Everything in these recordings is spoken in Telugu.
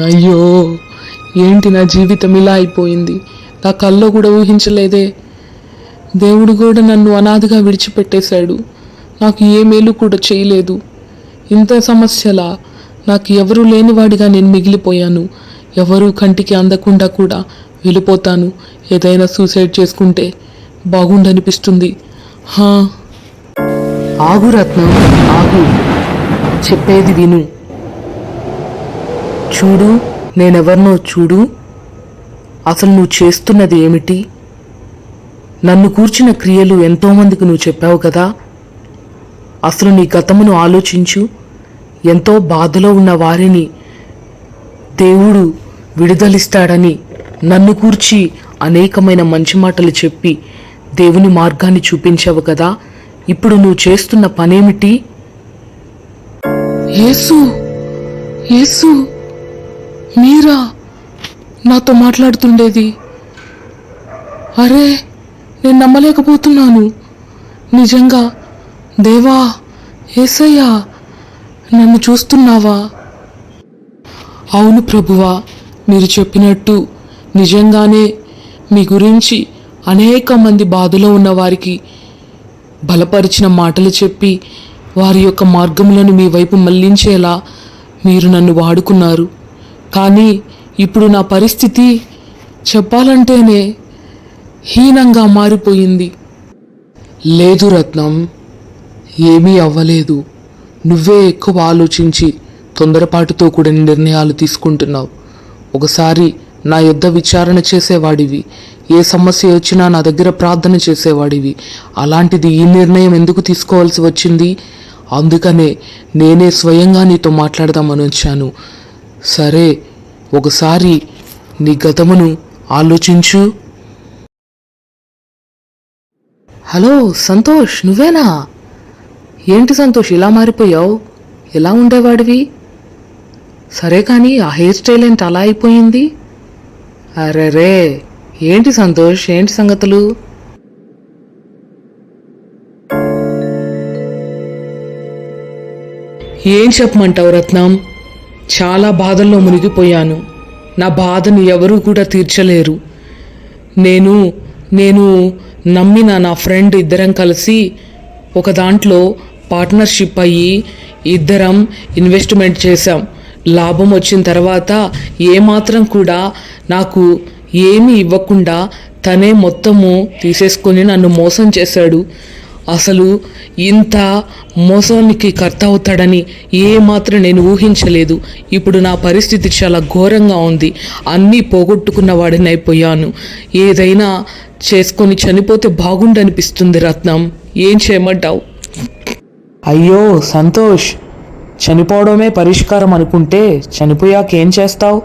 అయ్యో, ఏంటి నా జీవితం ఇలా అయిపోయింది. నా కల్లో కూడా ఊహించలేదే. దేవుడు కూడా నన్ను అనాథగా విడిచిపెట్టేశాడు. నాకు ఏ మేలు కూడా చేయలేదు. ఇంత సమస్యలా? నాకు ఎవరూ లేనివాడిగా నేను మిగిలిపోయాను. ఎవరూ కంటికి అందకుండా కూడా వెళ్ళిపోతాను. ఏదైనా సూసైడ్ చేసుకుంటే బాగుండనిపిస్తుంది. ఆగు రత్నం, ఆగు, చెప్పేది విను. చూడు, నేనెవరినో చూడు. అసలు నువ్వు చేస్తున్నది ఏమిటి? నన్ను కూర్చిన క్రియలు ఎంతోమందికి నువ్వు చెప్పావు కదా. అసలు నీ గతమును ఆలోచించు. ఎంతో బాధలో ఉన్న వారిని దేవుడు విడుదలిస్తాడని నన్ను కూర్చి అనేకమైన మంచి మాటలు చెప్పి దేవుని మార్గాన్ని చూపించావు కదా. ఇప్పుడు నువ్వు చేస్తున్న పనేమిటి? యేసు, యేసు, మీరా నాతో మాట్లాడుతుండేది? అరే, నేను నమ్మలేకపోతున్నాను. నిజంగా దేవా, యేసయ్యా, నన్ను చూస్తున్నావా? అవును ప్రభువా, మీరు చెప్పినట్టు నిజంగానే మీ గురించి అనేక మంది బాధలో ఉన్న వారికి బలపరిచిన మాటలు చెప్పి వారి యొక్క మార్గములను మీ వైపు మళ్లించేలా మీరు నన్ను వాడుకున్నారు. కానీ ఇప్పుడు నా పరిస్థితి చెప్పాలంటేనే హీనంగా మారిపోయింది. లేదు రత్నం, ఏమీ అవ్వలేదు. నువ్వే ఎక్కువ ఆలోచించి తొందరపాటుతో కూడిన నిర్ణయాలు తీసుకుంటున్నావు. ఒకసారి నా యొద్ద విచారణ చేసేవాడివి. ఏ సమస్య వచ్చినా నా దగ్గర ప్రార్థన చేసేవాడివి. అలాంటిది ఈ నిర్ణయం ఎందుకు తీసుకోవాల్సి వచ్చింది? అందుకనే నేనే స్వయంగా నీతో మాట్లాడదామని వచ్చాను. సరే, ఒకసారి నీ గతమును ఆలోచించు. హలో సంతోష్, నువ్వేనా? ఏంటి సంతోష్ ఇలా మారిపోయావు? ఎలా ఉండేవాడివి? సరే కానీ ఆ హెయిర్ స్టైల్ ఏంటి అలా అయిపోయింది? అరెరే, ఏంటి సంతోష్, ఏంటి సంగతులు? ఏం చెప్పమంటావు రత్నం? చాలా బాధల్లో మునిగిపోయాను. నా బాధను ఎవరూ కూడా తీర్చలేరు. నేను నమ్మిన నా ఫ్రెండ్ ఇద్దరం కలిసి ఒక దాంట్లో పార్ట్నర్షిప్ అయ్యి ఇద్దరం ఇన్వెస్ట్మెంట్ చేశాం. లాభం వచ్చిన తర్వాత ఏమాత్రం కూడా నాకు ఏమీ ఇవ్వకుండా తనే మొత్తము తీసేసుకొని నన్ను మోసం చేశాడు. అసలు ఇంత మోసానికి కర్త అవుతాడని ఏమాత్రం నేను ఊహించలేదు. ఇప్పుడు నా పరిస్థితి చాలా ఘోరంగా ఉంది. అన్నీ పోగొట్టుకున్న వాడిని అయిపోయాను. ఏదైనా చేసుకొని చనిపోతే బాగుండనిపిస్తుంది రత్నం. ఏం చేయమంటావు? అయ్యో సంతోష్, చనిపోవడమే పరిష్కారం అనుకుంటే చనిపోయాక ఏం చేస్తావు?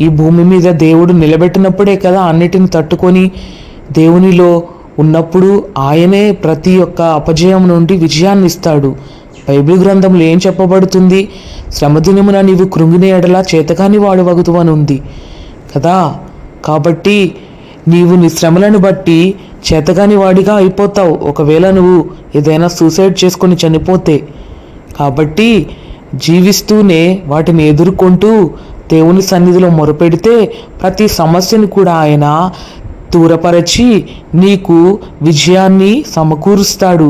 ఈ భూమి మీద దేవుడు నిలబెట్టినప్పుడే కదా అన్నిటిని తట్టుకొని దేవునిలో ఉన్నప్పుడు ఆయనే ప్రతి ఒక్క అపజయం నుండి విజయాన్ని ఇస్తాడు. బైబిల్ గ్రంథంలో ఏం చెప్పబడుతుంది? శ్రమదినమున నీవు కృంగిన ఎడలా చేతకాని వాడు వగుతు అని ఉంది కదా. కాబట్టి నీవు నీ శ్రమలను బట్టి చేతకాని వాడిగా అయిపోతావు ఒకవేళ నువ్వు ఏదైనా సూసైడ్ చేసుకొని చనిపోతే. కాబట్టి జీవిస్తూనే వాటిని ఎదుర్కొంటూ దేవుని సన్నిధిలో మొరపెడితే ప్రతి సమస్యను కూడా ఆయన దూరపరచి నీకు విజయాన్ని సమకూరుస్తాడు.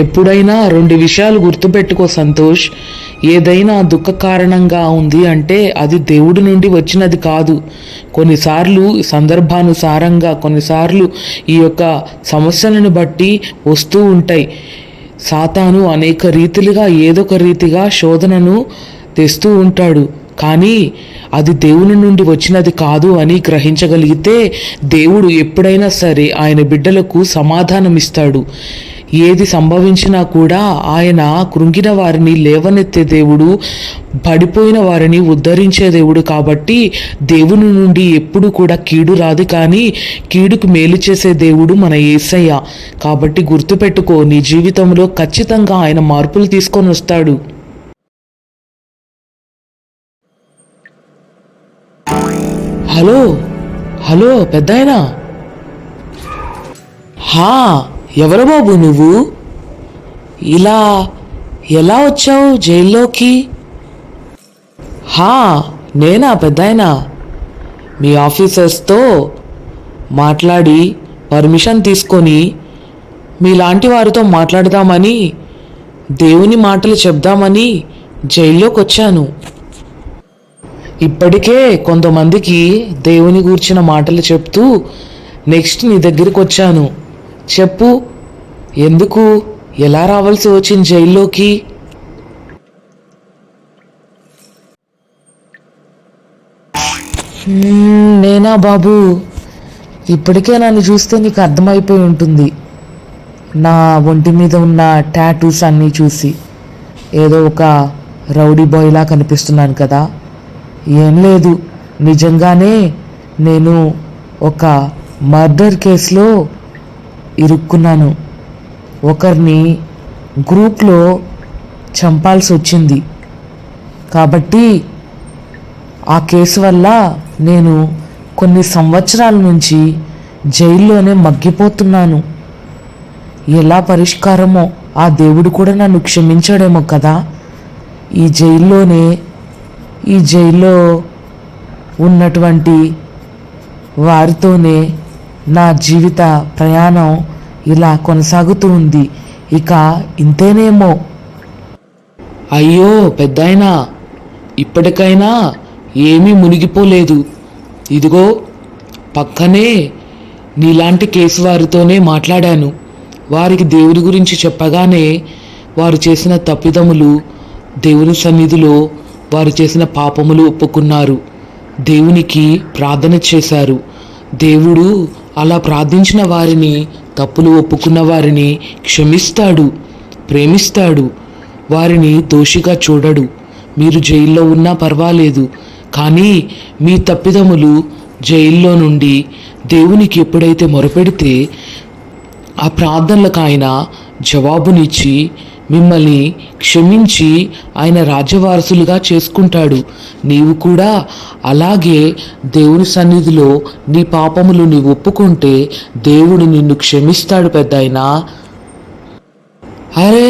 ఎప్పుడైనా 2 విషయాలు గుర్తుపెట్టుకో సంతోష్. ఏదైనా దుఃఖ కారణంగా ఉంది అంటే అది దేవుడి నుండి వచ్చినది కాదు. కొన్నిసార్లు సందర్భానుసారంగా, కొన్నిసార్లు ఈ యొక్క సమస్యలను బట్టి వస్తూ ఉంటాయి. సాతాను అనేక రీతిలుగా ఏదొక రీతిగా శోధనను తెస్తూ ఉంటాడు. కానీ అది దేవుని నుండి వచ్చినది కాదు అని గ్రహించగలిగితే దేవుడు ఎప్పుడైనా సరే ఆయన బిడ్డలకు సమాధానం ఇస్తాడు. ఏది సంభవించినా కూడా ఆయన కృంగిన వారిని లేవనెత్తే దేవుడు, పడిపోయిన వారిని ఉద్ధరించే దేవుడు. కాబట్టి దేవుని నుండి ఎప్పుడు కూడా కీడు రాదు, కానీ కీడుకు మేలు చేసే దేవుడు మన యేసయ్య. కాబట్టి గుర్తుపెట్టుకో, నీ జీవితంలో ఖచ్చితంగా ఆయన మార్పులు తీసుకొని వస్తాడు. హలో హలో పెద్దాయనా. ఎవరు బాబు నువ్వు? ఇలా ఎలా వచ్చావు జైల్లోకి? హా, నేనా పెద్దాయనా? మీ ఆఫీసర్స్తో మాట్లాడి పర్మిషన్ తీసుకొని మీలాంటి వారితో మాట్లాడదామని, దేవుని మాటలు చెప్దామని జైల్లోకి వచ్చాను. ఇప్పటికే కొంతమందికి దేవుని గూర్చిన మాటలు చెప్తూ నెక్స్ట్ నీ దగ్గరికి వచ్చాను. చెప్పు, ఎందుకు, ఎలా రావాల్సి వచ్చింది జైల్లోకి? నేనా బాబు? ఇప్పటికే నన్ను చూస్తే నీకు అర్థమైపోయి ఉంటుంది. నా ఒంటి మీద ఉన్న టాటూస్ అన్నీ చూసి ఏదో ఒక రౌడీ బాయ్లా కనిపిస్తున్నాను కదా. ఏం లేదు, నిజంగానే నేను ఒక మర్డర్ కేసులో ఇరుక్కున్నాను. ఒకరిని గ్రూప్లో చంపాల్సి వచ్చింది. కాబట్టి ఆ కేసు వల్ల నేను కొన్ని సంవత్సరాల నుంచి జైల్లోనే మగ్గిపోతున్నాను. ఎలా పరిష్కారమో ఆ దేవుడు కూడా నన్ను క్షమించాడేమో కదా. ఈ జైల్లో ఉన్నటువంటి వారితోనే నా జీవిత ప్రయాణం ఇలా కొనసాగుతూ ఉంది. ఇక ఇంతేనేమో. అయ్యో పెద్దాయనా, ఇప్పటికైనా ఏమీ మునిగిపోలేదు. ఇదిగో పక్కనే నీలాంటి కేసు వారితోనే మాట్లాడాను. వారికి దేవుడి గురించి చెప్పగానే వారు చేసిన తప్పిదములు, దేవుని సన్నిధిలో వారు చేసిన పాపములు ఒప్పుకున్నారు. దేవునికి ప్రార్థన చేశారు. దేవుడు అలా ప్రార్థించిన వారిని, తప్పులు ఒప్పుకున్న వారిని క్షమిస్తాడు, ప్రేమిస్తాడు. వారిని దోషిగా చూడడు. మీరు జైల్లో ఉన్నా పర్వాలేదు, కానీ మీ తప్పిదములు జైల్లో నుండి దేవునికి ఎప్పుడైతే మొరపెడితే ఆ ప్రార్థనలకు ఆయన జవాబునిచ్చి మిమ్మల్ని క్షమించి ఆయన రాజ్యవారసులుగా చేసుకుంటాడు. నీవు కూడా అలాగే దేవుని సన్నిధిలో నీ పాపములు నీవు ఒప్పుకుంటే దేవుడు నిన్ను క్షమిస్తాడు పెద్దాయనా. అరే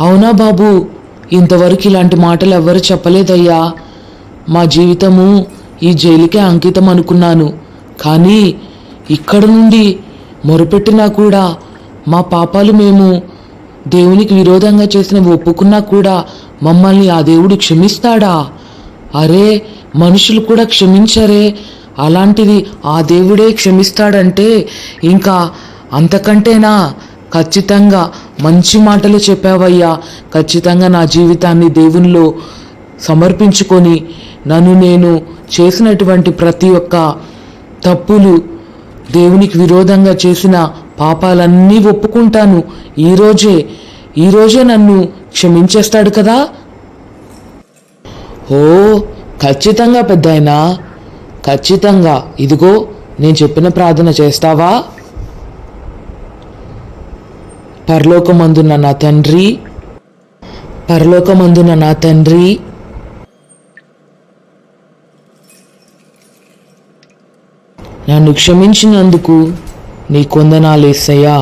అవునా బాబు, ఇంతవరకు ఇలాంటి మాటలు ఎవ్వరు చెప్పలేదయ్యా. మా జీవితము ఈ జైలుకే అంకితం అనుకున్నాను. కానీ ఇక్కడ నుండి మొరపెట్టినా కూడా మా పాపాలు మేము దేవునికి విరోధంగా చేసినవి ఒప్పుకున్నా కూడా మమ్మల్ని ఆ దేవుడు క్షమిస్తాడా? అరే మనుషులు కూడా క్షమించరే, అలాంటిది ఆ దేవుడే క్షమిస్తాడంటే ఇంకా అంతకంటేనా? ఖచ్చితంగా మంచి మాటలు చెప్పావయ్యా. ఖచ్చితంగా నా జీవితాన్ని దేవునిలో సమర్పించుకొని నన్ను నేను చేసినటువంటి ప్రతి ఒక్క తప్పులు, దేవునికి విరోధంగా చేసిన పాపాలన్నీ ఒప్పుకుంటాను. ఈరోజే నన్ను క్షమించేస్తాడు కదా. ఓ ఖచ్చితంగా పెద్దాయనా, ఖచ్చితంగా. ఇదిగో నేను చెప్పిన ప్రార్థన చేస్తావా? పరలోకమందున్న నా తండ్రి, నన్ను క్షమించినందుకు నీ కొందనాలు యేసయ్యా.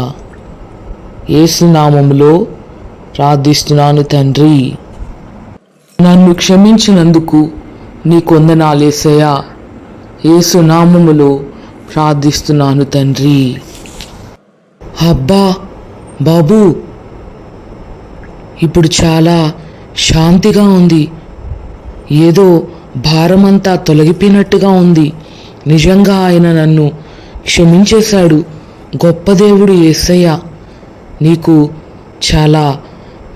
యేసు నామములో ప్రార్థిస్తున్నాను తండ్రి. నన్ను క్షమించినందుకు నీ కొందనాలు యేసయ్యా. యేసు నామములో ప్రార్థిస్తున్నాను తండ్రి. అబ్బా బాబు, ఇప్పుడు చాలా శాంతిగా ఉంది. ఏదో భారమంతా తొలగిపోయినట్టుగా ఉంది. నిజంగా ఆయన నన్ను క్షమించేశాడు. గొప్ప దేవుడు యేసయ్య, నీకు చాలా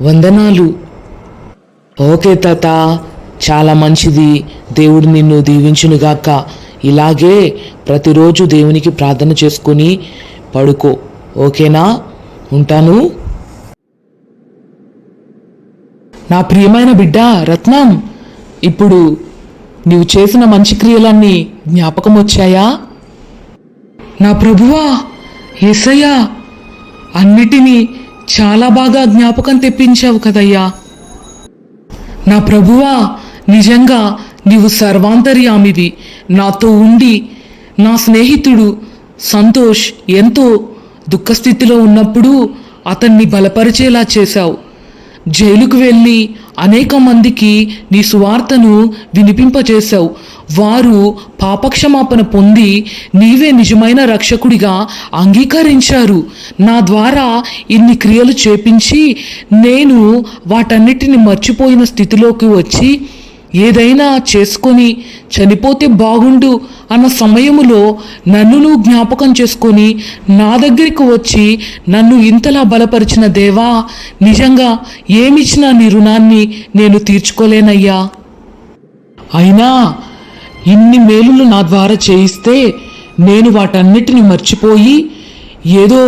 వందనాలు. ఓకే తాత, చాలా మంచిది. దేవుడు నిన్ను దీవించునుగాక. ఇలాగే ప్రతిరోజు దేవునికి ప్రార్థన చేసుకొని పడుకో. ఓకేనా? ఉంటాను. నా ప్రియమైన బిడ్డ రత్నం, ఇప్పుడు నీవు చేసిన మంచి క్రియలన్నీ జ్ఞాపకం వచ్చాయా? నా ప్రభువా యేసయ్యా, అన్నిటినీ చాలా బాగా జ్ఞాపకం తెప్పించావు కదయ్యా. నా ప్రభువా, నిజంగా నీవు సర్వాంతర్యామివి. నాతో ఉండి నా స్నేహితుడు సంతోష్ ఎంతో దుఃఖస్థితిలో ఉన్నప్పుడు అతన్ని బలపరిచేలా చేశావు. జైలుకు వెళ్ళి అనేక మందికి నీ సువార్తను వినిపింపచేశావు. వారు పాపక్షమాపణ పొంది నీవే నిజమైన రక్షకుడిగా అంగీకరించారు. నా ద్వారా ఇన్ని క్రియలు చేపించి నేను వాటన్నిటిని మర్చిపోయిన స్థితిలోకి వచ్చి ఏదైనా చేసుకొని చనిపోతే బాగుండు అన్న సమయములో నన్ను నువ్వు జ్ఞాపకం చేసుకొని నా దగ్గరికి వచ్చి నన్ను ఇంతలా బలపరిచిన దేవా, నిజంగా ఏమిచ్చినా నీ రుణాన్ని నేను తీర్చుకోలేనయ్యా. అయినా ఇన్ని మేలులు నా ద్వారా చేయిస్తే నేను వాటన్నిటిని మర్చిపోయి ఏదో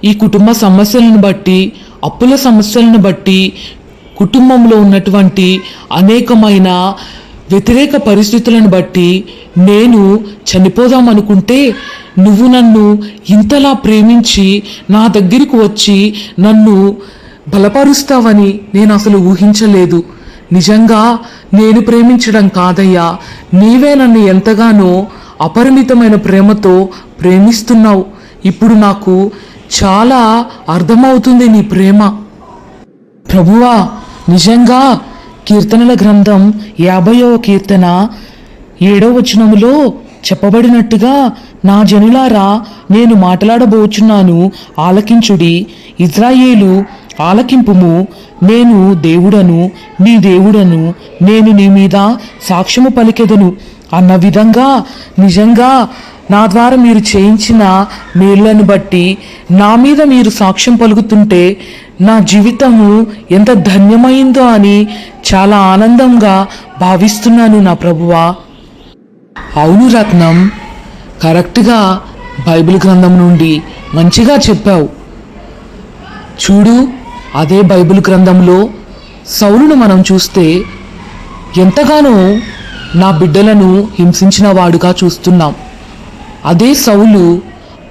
ఈ కుటుంబ సమస్యలను బట్టి, అప్పుల సమస్యలను బట్టి, కుటుంబంలో ఉన్నటువంటి అనేకమైన వ్యతిరేక పరిస్థితులను బట్టి నేను చనిపోదామనుకుంటే నువ్వు నన్ను ఇంతలా ప్రేమించి నా దగ్గరికి వచ్చి నన్ను బలపరుస్తావని నేను అసలు ఊహించలేదు. నిజంగా నేను ప్రేమించడం కాదయ్యా, నీవే నన్ను ఎంతగానో అపరిమితమైన ప్రేమతో ప్రేమిస్తున్నావు. ఇప్పుడు నాకు చాలా అర్థమవుతుంది నీ ప్రేమ. ప్రభువా, నిజంగా కీర్తనల గ్రంథం 50వ కీర్తన 7వ వచనములో చెప్పబడినట్టుగా, నా జనులారా నేను మాట్లాడబోచున్నాను, ఆలకించుడి. ఇజ్రాయేలు ఆలకింపుము, నేను దేవుడను, నీ దేవుడను, నేను నీ మీద సాక్ష్యము పలికెదను అన్న విధంగా నిజంగా నా ద్వారా మీరు చేయించిన మేళ్లను బట్టి నా మీద మీరు సాక్ష్యం పలుకుతుంటే నా జీవితము ఎంత ధన్యమైందో అని చాలా ఆనందంగా భావిస్తున్నాను నా ప్రభువా. అవును రత్నం, కరెక్ట్గా బైబిల్ గ్రంథం నుండి మంచిగా చెప్పావు. చూడు, అదే బైబిల్ గ్రంథంలో సౌలును మనం చూస్తే ఎంతగానో నా బిడ్డలను హింసించిన వాడుగా చూస్తున్నాం. అదే సౌలు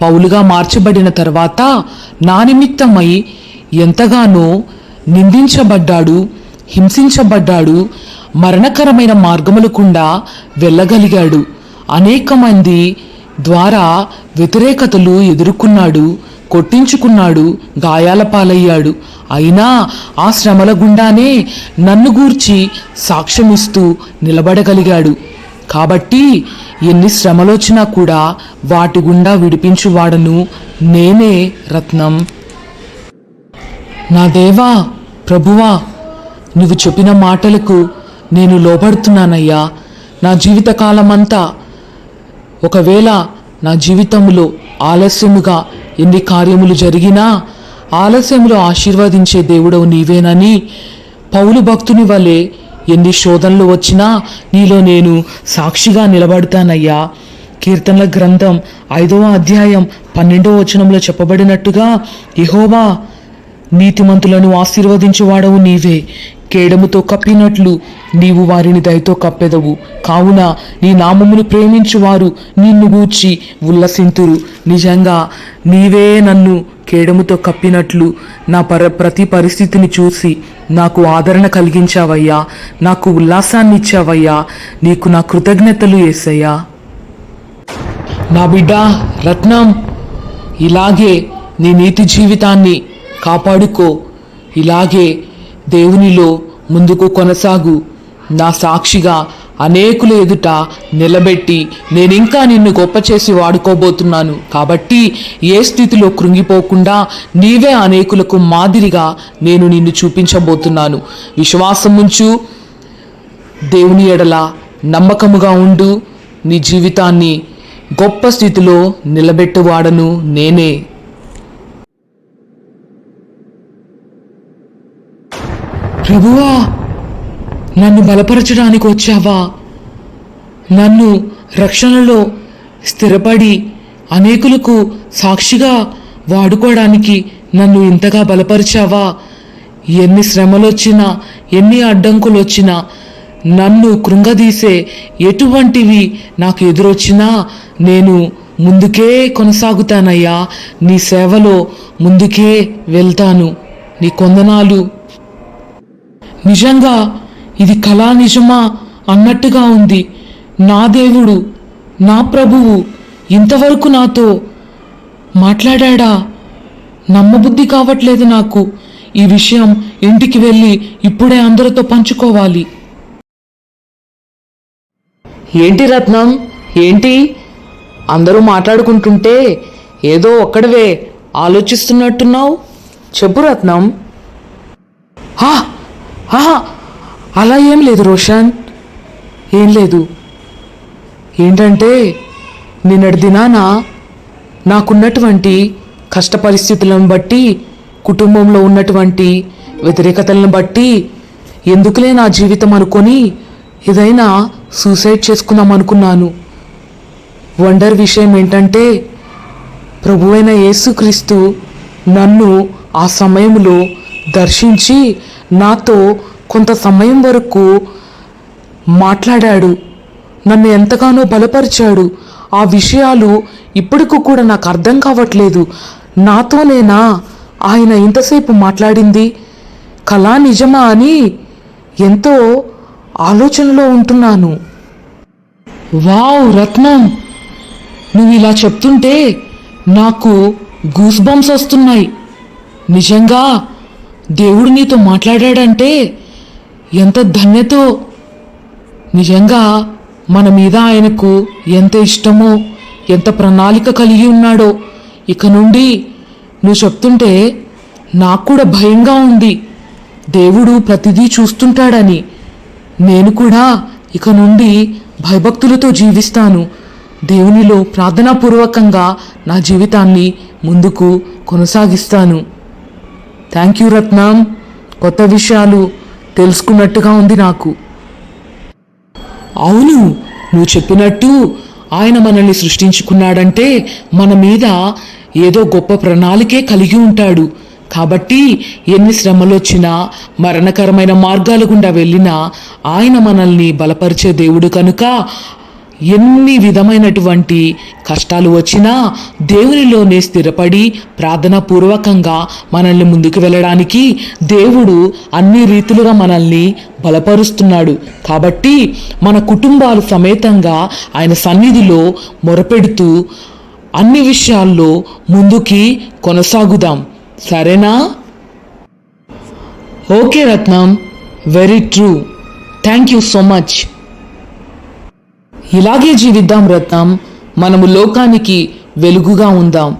పౌలుగా మార్చబడిన తర్వాత నా నిమిత్తమై ఎంతగానో నిందించబడ్డాడు, హింసించబడ్డాడు, మరణకరమైన మార్గముల గుండా వెళ్ళగలిగాడు. అనేక మంది ద్వారా వ్యతిరేకతలు ఎదుర్కొన్నాడు, కొట్టించుకున్నాడు, గాయాల పాలయ్యాడు. అయినా ఆ శ్రమల గుండానే నన్ను గూర్చి సాక్ష్యమిస్తూ నిలబడగలిగాడు. కాబట్టి ఎన్ని శ్రమలొచ్చినా కూడా వాటి గుండా విడిపించువాడను నేనే రత్నం. నా దేవా, ప్రభువా, నువ్వు చెప్పిన మాటలకు నేను లోబడుతున్నానయ్యా. నా జీవితకాలమంతా ఒకవేళ నా జీవితంలో ఆలస్యముగా ఎన్ని కార్యములు జరిగినా ఆలస్యంలో ఆశీర్వదించే దేవుడవు నీవేనని పౌలు భక్తుని వలె ఎన్ని శోధనలు వచ్చినా నీలో నేను సాక్షిగా నిలబడతానయ్యా. కీర్తనల గ్రంథం 5వ అధ్యాయం 12వ వచనంలో చెప్పబడినట్టుగా, యెహోవా, నీతిమంతులను ఆశీర్వదించువాడవు నీవే, కేడముతో కప్పినట్లు నీవు వారిని దయతో కప్పెదవు. కావున నీ నామమును ప్రేమించువారు నిన్ను గూర్చి ఉల్లసింతురు. నిజంగా నీవే నన్ను కేడముతో కప్పినట్లు నా ప్రతి పరిస్థితిని చూసి నాకు ఆదరణ కలిగించావయ్యా, నాకు ఉల్లాసాన్ని ఇచ్చావయ్యా. నీకు నా కృతజ్ఞతలు యేసయ్యా. నా బిడ్డ రత్నం, ఇలాగే నీ నీతి జీవితాన్ని కాపాడుకో, ఇలాగే దేవునిలో ముందుకు కొనసాగు. నా సాక్షిగా అనేకుల ఎదుట నిలబెట్టి నేనింకా నిన్ను గొప్ప చేసి వాడుకోబోతున్నాను. కాబట్టి ఏ స్థితిలో కృంగిపోకుండా నీవే అనేకులకు మాదిరిగా నేను నిన్ను చూపించబోతున్నాను. విశ్వాసం ఉంచు, దేవుని ఎడల నమ్మకముగా ఉండు. నీ జీవితాన్ని గొప్ప స్థితిలో నిలబెట్టువాడను నేనే. ప్రభువా, నన్ను బలపరచడానికి వచ్చావా? నన్ను రక్షణలో స్థిరపడి అనేకులకు సాక్షిగా వాడుకోవడానికి నన్ను ఇంతగా బలపరిచావా? ఎన్ని శ్రమలు వచ్చినా, ఎన్ని అడ్డంకులు వచ్చినా, నన్ను కృంగదీసే ఎటువంటివి నాకు ఎదురొచ్చినా నేను ముందుకే కొనసాగుతానయ్యా. నీ సేవలో ముందుకే వెళ్తాను. నీ కొందనాలు. నిజంగా ఇది కళా నిజమా అన్నట్టుగా ఉంది. నా దేవుడు, నా ప్రభువు ఇంతవరకు నాతో మాట్లాడా? నమ్మబుద్ధి కావట్లేదు నాకు. ఈ విషయం ఇంటికి వెళ్ళి ఇప్పుడే అందరితో పంచుకోవాలి. ఏంటి రత్నం, ఏంటి అందరూ మాట్లాడుకుంటుంటే ఏదో ఒక్కడివే ఆలోచిస్తున్నట్టున్నావు? చెప్పు రత్నం. అలా ఏం లేదు రోషన్, ఏం లేదు. ఏంటంటే నిన్నటి దినాన నాకున్నటువంటి కష్ట పరిస్థితులను బట్టి, కుటుంబంలో ఉన్నటువంటి వ్యతిరేకతలను బట్టి ఎందుకులే నా జీవితం అనుకొని ఏదైనా సూసైడ్ చేసుకుందాం అనుకున్నాను. వండర్ విషయం ఏంటంటే ప్రభువైన యేసుక్రీస్తు నన్ను ఆ సమయంలో దర్శించి నాతో కొంత సమయం వరకు మాట్లాడాడు, నన్ను ఎంతగానో బలపరిచాడు. ఆ విషయాలు ఇప్పటికీ కూడా నాకు అర్థం కావట్లేదు. నాతోనేనా ఆయన ఇంతసేపు మాట్లాడింది? కళా నిజమా అని ఎంతో ఆలోచనలో ఉంటున్నాను. వావ్ రత్నం, నువ్వు ఇలా చెప్తుంటే నాకు గూస్ బంప్స్ వస్తున్నాయి. నిజంగా దేవుడు నీతో మాట్లాడాడంటే ఎంత ధన్యతో. నిజంగా మన మీద ఆయనకు ఎంత ఇష్టమో, ఎంత ప్రణాళిక కలిగి ఉన్నాడో. ఇక నుండి నువ్వు చెప్తుంటే నాకు కూడా భయంగా ఉంది. దేవుడు ప్రతిదీ చూస్తుంటాడని. నేను కూడా ఇక నుండి భయభక్తులతో జీవిస్తాను. దేవునిలో ప్రార్థనాపూర్వకంగా నా జీవితాన్ని ముందుకు కొనసాగిస్తాను. థ్యాంక్ యూ రత్నం, కొత్త విషయాలు తెలుసుకున్నట్టుగా ఉంది నాకు. అవును, నువ్వు చెప్పినట్టు ఆయన మనల్ని సృష్టించుకున్నాడంటే మన మీద ఏదో గొప్ప ప్రణాళికే కలిగి ఉంటాడు. కాబట్టి ఎన్ని శ్రమలొచ్చినా, మరణకరమైన మార్గాల గుండా వెళ్ళినా ఆయన మనల్ని బలపరిచే దేవుడు కనుక ఎన్ని విధమైనటువంటి కష్టాలు వచ్చినా దేవునిలోనే స్థిరపడి ప్రార్థనాపూర్వకంగా మనల్ని ముందుకు వెళ్ళడానికి దేవుడు అన్ని రీతులుగా మనల్ని బలపరుస్తున్నాడు. కాబట్టి మన కుటుంబాలు సమేతంగా ఆయన సన్నిధిలో మొరపెడుతూ అన్ని విషయాల్లో ముందుకి కొనసాగుదాం. సరేనా? Okay Ratnam, very true. Thank you so much. ఇలాగే జీవిద్దాం రత్నం. మనము లోకానికి వెలుగుగా ఉందాం.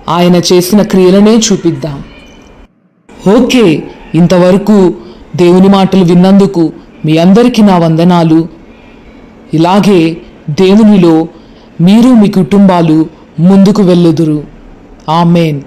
ఆయన చేసిన క్రియలనే చూపిద్దాం. ఓకే, ఇంతవరకు దేవుని మాటలు విన్నందుకు మీ అందరికీ నా వందనాలు. ఇలాగే దేవునిలో మీరు మీ కుటుంబాలు ముందుకు వెళ్ళుదురు. ఆమేన్.